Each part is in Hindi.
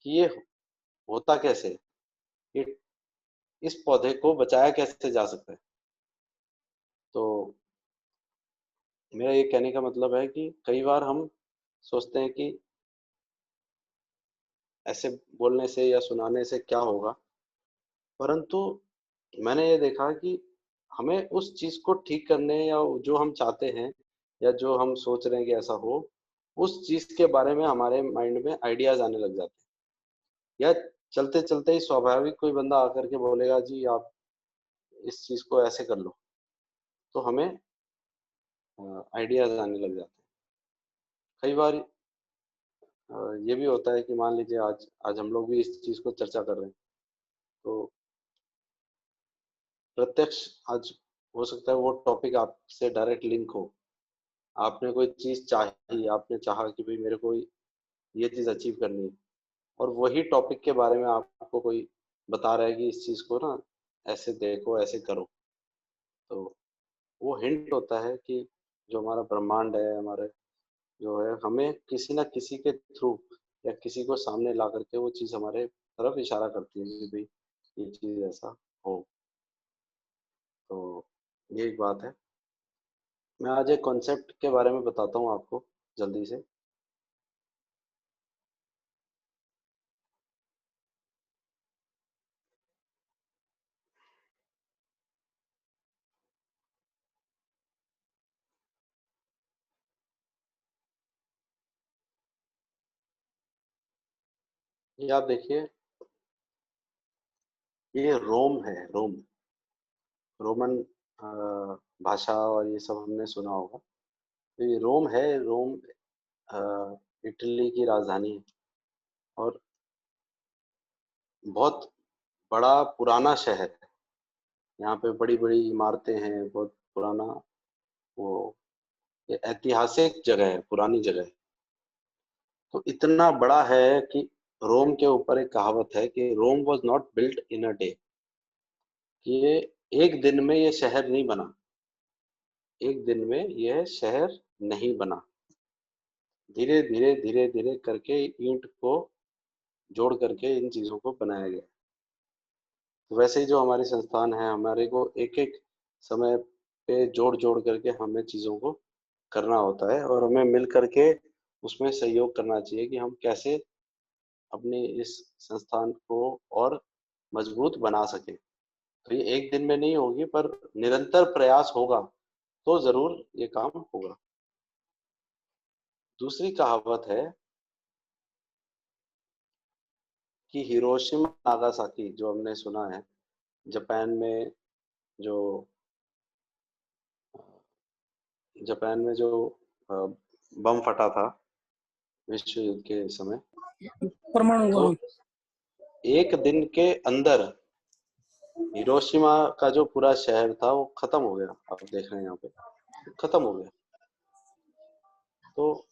कि ये होता कैसे है, कि इस पौधे को बचाया कैसे जा सकता है। तो मेरा ये कहने का मतलब है कि कई बार हम सोचते हैं कि ऐसे बोलने से या सुनाने से क्या होगा, परंतु मैंने ये देखा कि हमें उस चीज़ को ठीक करने या जो हम चाहते हैं या जो हम सोच रहे हैं कि ऐसा हो, उस चीज़ के बारे में हमारे माइंड में आइडियाज़ आने लग जाते हैं। या चलते-चलते ही स्वाभाविक कोई बंदा आकर के बोलेगा जी आप इस चीज़ को ऐसे कर लो, तो हमें आइडियाज़ आने लग जाते हैं। कई बार ये भी होता है कि मान लीजिए आज आज हम लोग भी इस चीज़ को चर्चा कर रहे हैं, तो प्रत्यक्ष आज हो सकता है वो टॉपिक आपसे डायरेक्ट लिंक हो। आपने कोई चीज़ चाही, आपने चाहा कि भई मेरे को ये चीज़ अचीव करनी है और वही टॉपिक के बारे में आपको कोई बता रहा है कि इस चीज़ को ना ऐसे देखो, ऐसे करो। तो वो हिंट होता है कि जो हमारा ब्रह्मांड है, हमारे जो है हमें किसी न किसी के थ्रू या किसी को सामने ला करके वो चीज़ हमारे तरफ इशारा करती है कि भई ये चीज़ ऐसा हो। तो ये एक बात है। मैं आज एक कॉन्सेप्ट के बारे में बताता हूँ आपको जल्दी से। ये आप देखिए, ये रोम है, रोम। रोमन भाषा और ये सब हमने सुना होगा। तो ये रोम है, रोम इटली की राजधानी है और बहुत बड़ा पुराना शहर है। यहाँ पे बड़ी-बड़ी इमारतें हैं, बहुत पुराना वो ये ऐतिहासिक जगह है, पुरानी जगह है। तो इतना बड़ा है कि रोम के ऊपर एक कहावत है कि Rome was not built in a day, कि ये एक दिन में ये शहर नहीं बना। एक दिन में यह शहर नहीं बना। धीरे-धीरे, धीरे-धीरे करके ईंट को जोड़ करके इन चीज़ों को बनाया गया। वैसे ही जो हमारे संस्थान हैं, हमारे को एक-एक समय पे जोड़-जोड़ करके हमें चीज़ों को करना होता है और हमें मिल कर के उसमें सहयोग करना चाहिए कि हम कैसे अपनी इस संस्थान को और मजबूत बना सकें। तो ये एक दिन में नहीं होगी पर निरंतर प्रयास होगा, तो ज़रूर ये काम होगा। दूसरी कहावत है कि हिरोशिमा नागासाकी जो हमने सुना है, जापान में जो जापान में जो अ, बम फटा था विश्व युद्ध के समय, परमाणु तो बम। एक दिन के अंदर हिरोशिमा का जो पूरा शहर था वो खत्म हो गया। आप देख रहे हैं यहाँ पे, खत्म हो गया। तो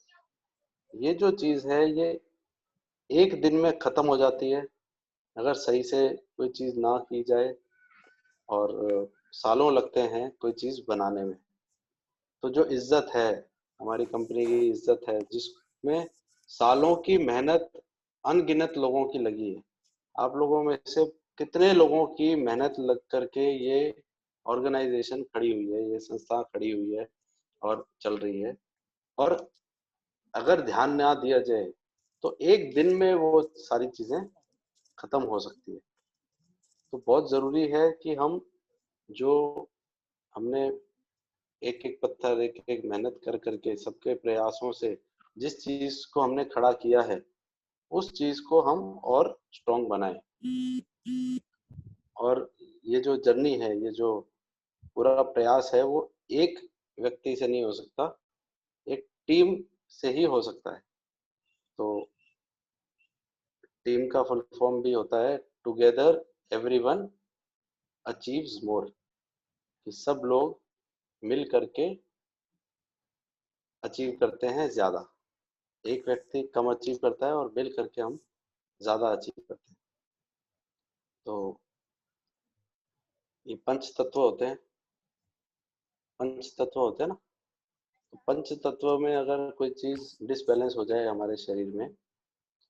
ये जो चीज़ है ये एक दिन में खत्म हो जाती है अगर सही से कोई चीज़ ना की जाए और सालों लगते हैं कोई चीज़ बनाने में। तो जो इज्जत है, हमारी कंपनी की इज्जत है जिसमें सालों की मेहनत अनगिनत लोगों की लगी है। आप लोगों में से कितने लोगों की मेहनत लग करके ये ऑर्गेनाइजेशन खड़ी हुई है, ये संस्था खड़ी हुई है और चल रही है। और अगर ध्यान ना दिया जाए तो एक दिन में वो सारी चीज़ें खत्म हो सकती है। तो बहुत ज़रूरी है कि हम जो हमने एक-एक पत्थर, एक-एक मेहनत कर करके सबके प्रयासों से जिस चीज़ को हमने खड़ा किया है, उस चीज़ को हम और स्ट्रॉन्ग बनाएँ। और ये जो जर्नी है, ये जो पूरा प्रयास है, वो एक व्यक्ति से नहीं हो सकता, एक टीम से ही हो सकता है। तो टीम का फुल फॉर्म भी होता है टुगेदर एवरीवन अचीव्स मोर, कि सब लोग मिल करके अचीव करते हैं ज़्यादा। एक व्यक्ति कम अचीव करता है और मिल करके हम ज़्यादा अचीव करते हैं। तो ये पंच तत्व होते हैं, पंच तत्व होते हैं ना, तो पंच तत्व में अगर कोई चीज़ डिसबैलेंस हो जाए हमारे शरीर में,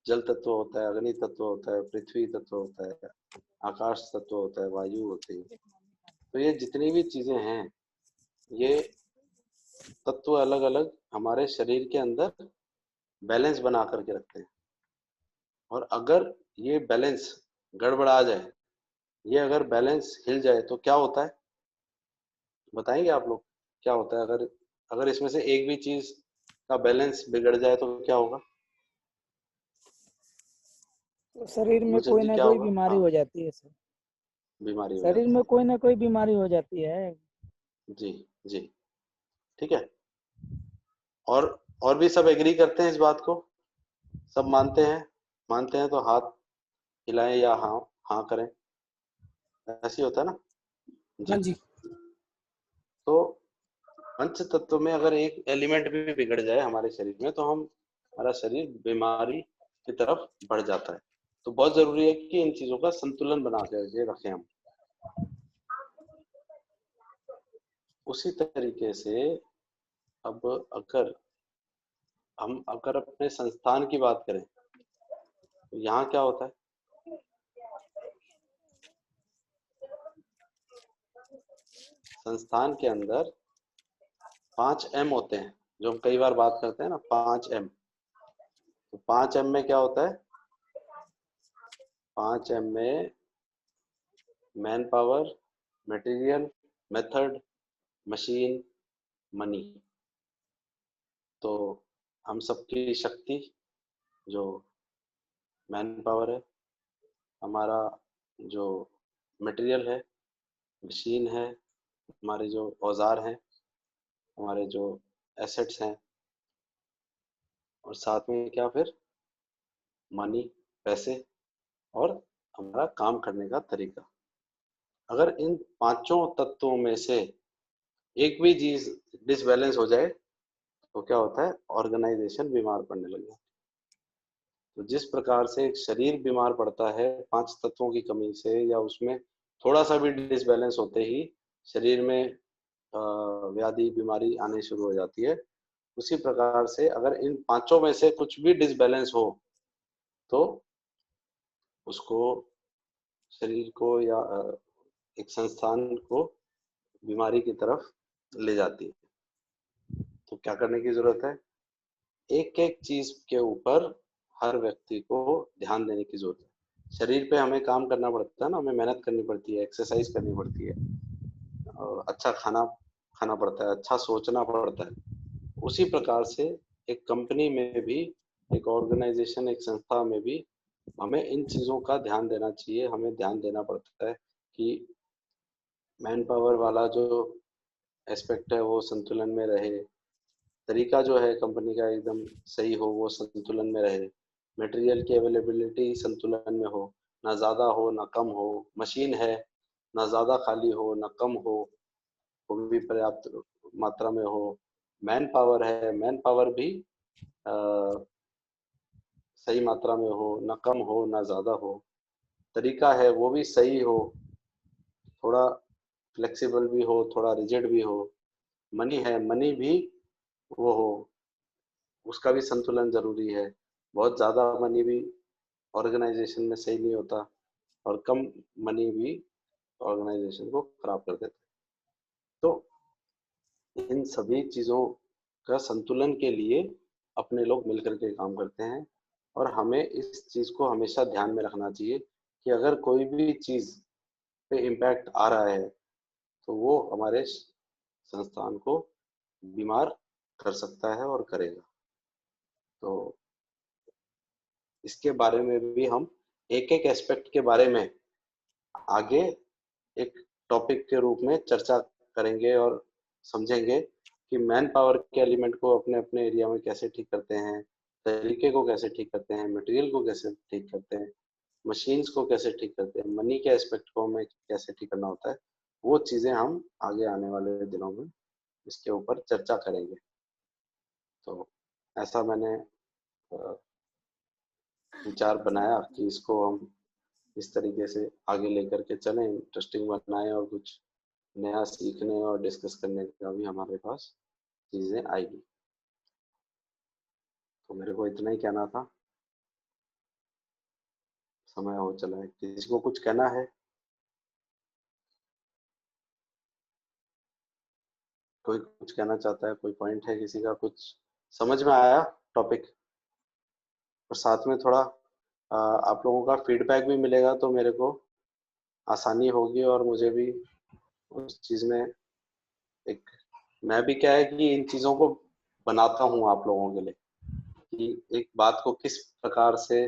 जल तत्व होता है, अग्नि तत्व होता है, पृथ्वी तत्व होता है, आकाश तत्व होता है, वायु होती है। तो ये जितनी भी चीजें हैं, ये तत्व अलग अलग हमारे शरीर के अंदर बैलेंस बना करके रखते हैं। और अगर ये बैलेंस गड़बड़ा जाए, ये अगर बैलेंस हिल जाए तो क्या होता है, बताएंगे आप लोग? क्या होता है अगर अगर इसमें से एक भी चीज का बैलेंस बिगड़ जाए तो क्या होगा? तो शरीर में गुलशन कोई जी ना क्या कोई होगा? बीमारी हाँ, हो जाती है सर। बीमारी हो शरीर जाती में कोई ना कोई बीमारी हो जाती है। है। जी, जी, ठीक है। और और भी सब एग्री करते हैं इस बात को? सब मानते हैं? मानते हैं तो हाथ हिलाएं या हाँ हाँ करें। ऐसे ही होता है ना? हाँ जी। जी। तो पंच तत्व में अगर एक एलिमेंट भी बिगड़ जाए हमारे शरीर में, तो हम हमारा शरीर बीमारी की तरफ बढ़ जाता है। तो बहुत जरूरी है कि इन चीजों का संतुलन बना के रखें हम। उसी तरीके से अब अगर हम अगर अपने संस्थान की बात करें, तो यहाँ क्या होता है? संस्थान के अंदर 5 M होते हैं, जो हम कई बार बात करते हैं ना, 5 M। तो 5 M में क्या होता है? 5 M में man power, material, method, machine, money. तो हम सबकी शक्ति जो मैन पावर है, हमारा जो मटेरियल है, मशीन है, हमारे जो औजार हैं, हमारे जो एसेट्स हैं, और साथ में क्या फिर? मनी, पैसे, और हमारा काम करने का तरीका। अगर इन पांचों तत्वों में से एक भी चीज डिसबैलेंस हो जाए तो क्या होता है? ऑर्गेनाइजेशन बीमार पड़ने लग जाता है। तो जिस प्रकार से एक शरीर बीमार पड़ता है 5 तत्वों की कमी से, या उसमें थोड़ा सा भी डिसबैलेंस होते ही शरीर में व्याधि बीमारी आने शुरू हो जाती है, उसी प्रकार से अगर इन पांचों में से कुछ भी डिसबैलेंस हो तो उसको, शरीर को या एक संस्थान को बीमारी की तरफ ले जाती है। तो क्या करने की जरूरत है? एक एक चीज के ऊपर हर व्यक्ति को ध्यान देने की जरूरत है। शरीर पे हमें काम करना पड़ता है ना, हमें मेहनत करनी पड़ती है, एक्सरसाइज करनी पड़ती है, और अच्छा खाना खाना पड़ता है, अच्छा सोचना पड़ता है। उसी प्रकार से एक कंपनी में भी, एक ऑर्गेनाइजेशन, एक संस्था में भी हमें इन चीजों का ध्यान देना चाहिए। हमें ध्यान देना पड़ता है कि मैन पावर वाला जो एस्पेक्ट है वो संतुलन में रहे, तरीका जो है कंपनी का एकदम सही हो, वो संतुलन में रहे, मटेरियल की अवेलेबिलिटी संतुलन में हो, ना ज़्यादा हो ना कम हो, मशीन है ना ज़्यादा खाली हो ना कम हो, वो भी पर्याप्त मात्रा में हो, मैन पावर है, मैन पावर भी अ, सही मात्रा में हो, ना कम हो ना ज़्यादा हो, तरीका है वो भी सही हो, थोड़ा फ्लेक्सिबल भी हो, थोड़ा रिजिड भी हो, मनी है, मनी भी वो हो, उसका भी संतुलन जरूरी है। बहुत ज़्यादा मनी भी ऑर्गेनाइजेशन में सही नहीं होता, और कम मनी भी ऑर्गेनाइजेशन को खराब कर देता है। तो इन सभी चीज़ों का संतुलन के लिए अपने लोग मिलकर के काम करते हैं। और हमें इस चीज़ को हमेशा ध्यान में रखना चाहिए कि अगर कोई भी चीज़ पे इम्पैक्ट आ रहा है तो वो हमारे संस्थान को बीमार कर सकता है और करेगा। तो इसके बारे में भी हम एक एक एस्पेक्ट के बारे में आगे एक टॉपिक के रूप में चर्चा करेंगे, और समझेंगे कि मैन पावर के एलिमेंट को अपने अपने एरिया में कैसे ठीक करते हैं, तरीके को कैसे ठीक करते हैं, मटेरियल को कैसे ठीक करते हैं, मशीन्स को कैसे ठीक करते हैं, मनी के एस्पेक्ट को हमें कैसे ठीक करना होता है। वो चीज़ें हम आगे आने वाले दिनों में इसके ऊपर चर्चा करेंगे। तो ऐसा मैंने विचार बनाया कि इसको हम इस तरीके से आगे लेकर के चलें, इंटरेस्टिंग बनाएं, और कुछ नया सीखने और डिस्कस करने का भी हमारे पास चीज़ें आएगी। तो मेरे को इतना ही कहना था। समय हो चला है, किसी को कुछ कहना है? कोई कुछ कहना चाहता है? कोई पॉइंट है किसी का? कुछ समझ में आया टॉपिक? और साथ में थोड़ा आप लोगों का फीडबैक भी मिलेगा तो मेरे को आसानी होगी, और मुझे भी उस चीज में एक, मैं भी क्या है कि इन चीजों को बनाता हूँ आप लोगों के लिए, कि एक बात को किस प्रकार से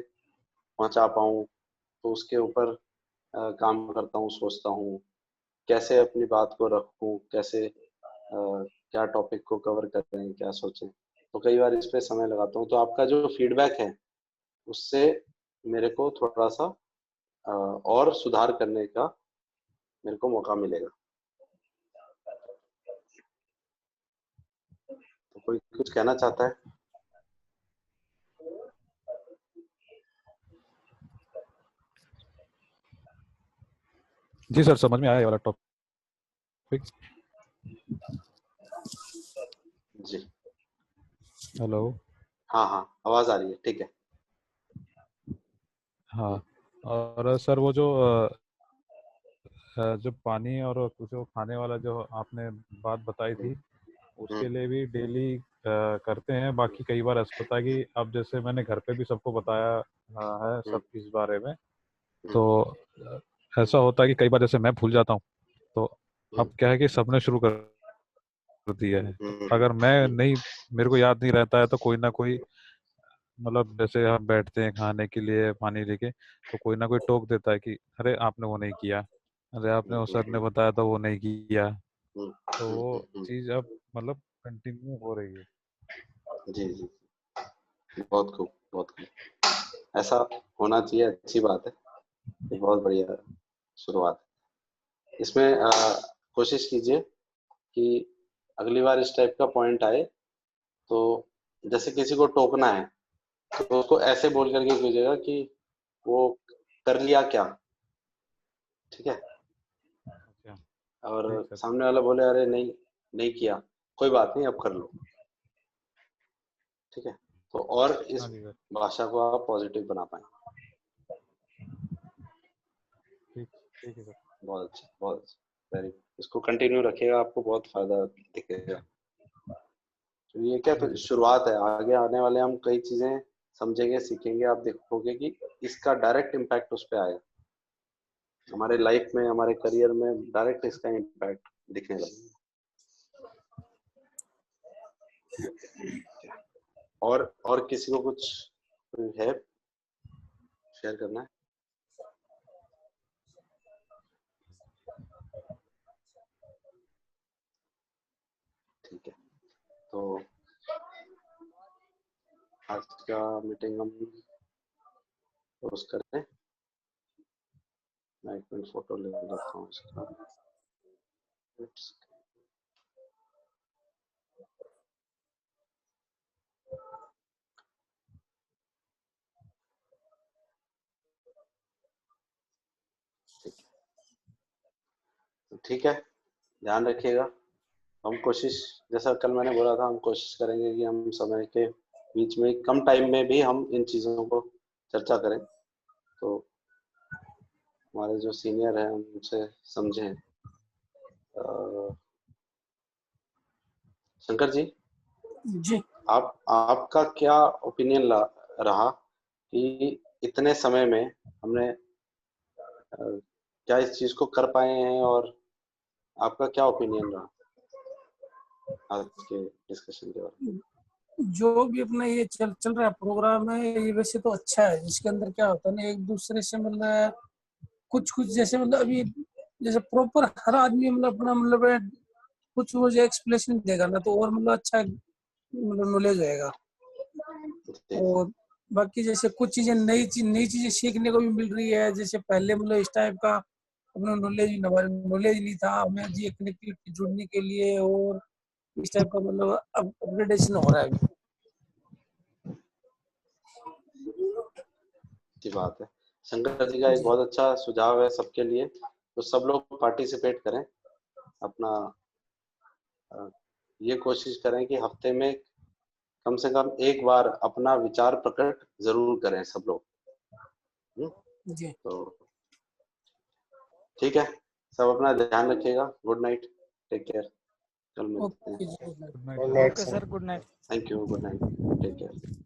पहुंचा पाऊँ, तो उसके ऊपर काम करता हूँ, सोचता हूँ कैसे अपनी बात को रखूँ, कैसे क्या टॉपिक को कवर करें, क्या सोचें। तो कई बार इस पे समय लगाता हूँ, तो आपका जो फीडबैक है उससे मेरे को थोड़ा सा और सुधार करने का मेरे को मौका मिलेगा। तो कोई कुछ कहना चाहता है? जी सर, समझ में आया ये वाला टॉपिक। जी। हेलो। हाँ हाँ, आवाज आ रही है, ठीक है। हाँ, और सर वो जो पानी और जो खाने वाला जो आपने बात बताई थी, उसके लिए भी डेली करते हैं। बाकी कई बार ऐसा होता है कि अब जैसे मैंने घर पे भी सबको बताया है सब इस बारे में, तो ऐसा होता है कि कई बार जैसे मैं भूल जाता हूँ, तो अब क्या है कि सबने शुरू कर दिया है। तो अगर मैं नहीं, मेरे को याद नहीं रहता है, तो कोई ना कोई, मतलब जैसे हम बैठते हैं खाने के लिए पानी लेके, तो कोई ना कोई टोक देता है कि अरे आपने वो नहीं किया, अरे आपने वो सर ने बताया था वो नहीं किया। तो वो चीज़ अब मतलब कंटिन्यू हो रही है। जी जी, बहुत खूब, बहुत खूब। ऐसा होना चाहिए, अच्छी बात है, ये बहुत बढ़िया शुरुआत है। इसमें कोशिश कीजिए कि अगली बार इस टाइप का पॉइंट आए तो जैसे किसी को टोकना है तो उसको ऐसे बोल करके कीजिएगा कि वो कर लिया क्या, ठीक है? अच्छा, और ठीक सर। सामने वाला बोले अरे नहीं, नहीं किया, कोई बात नहीं, अब कर लो, ठीक है? तो और इस हाँ जी सर, भाषा को आप पॉजिटिव बना पाएंगे। ठीक ठीक है सर। बहुत अच्छा, बहुत अच्छा, वेरी, इसको कंटिन्यू रखिएगा, आपको बहुत फायदा दिखेगा। तो ये क्या, हाँ तो जी सर। शुरुआत है, आगे आने वाले हम कई चीजें समझेंगे, सीखेंगे, आप देखोगे कि इसका डायरेक्ट इम्पैक्ट उस पर आएगा, हमारे लाइफ में, हमारे करियर में डायरेक्ट इसका इम्पैक्ट दिखने लगेगा। और किसी को कुछ है शेयर करना है? ठीक है, तो आज का मीटिंग हम क्लोज करते हैं। मैं एक मिनट फोटो ले लेता हूँ इसका। ठीक है, ध्यान रखिएगा। हम कोशिश, जैसा कल मैंने बोला था, हम कोशिश करेंगे कि हम समय के बीच में कम टाइम में भी हम इन चीज़ों को चर्चा करें, तो हमारे जो सीनियर हैं उनसे समझें। शंकर जी, जी। आपका क्या ओपिनियन रहा कि इतने समय में हमने क्या इस चीज़ को कर पाए हैं, और आपका क्या ओपिनियन रहा आज के डिस्कशन के बारे जो भी अपना ये चल रहा है प्रोग्राम है, ये वैसे तो अच्छा है। इसके अंदर क्या होता है ना, एक दूसरे से मतलब कुछ कुछ जैसे मतलब अभी जैसे प्रॉपर हर आदमी मतलब अपना मतलब कुछ मुझे एक्सप्लेनेशन देगा ना, तो और मतलब अच्छा मतलब नॉलेज होएगा। में? और बाकी जैसे कुछ चीजें नई चीजें सीखने को भी मिल रही है। जैसे पहले मतलब इस टाइप का अपना नॉलेज नहीं था हमें, जी कनेक्टिविटी जुड़ने के लिए, और इस टाइप का मतलब अपग्रेडेशन हो रहा है अभी। की बात है। शंकर जी का एक जी बहुत अच्छा सुझाव है सबके लिए, तो सब लोग पार्टिसिपेट करें अपना, ये कोशिश करें कि हफ्ते में कम से कम एक बार अपना विचार प्रकट जरूर करें सब लोग। जी तो ठीक है, सब अपना ध्यान रखिएगा। गुड नाइट, टेक केयर, कल मिलते हैं। ओके जी good night good night okay sir. Sir, good night. Thank you, good night, take care.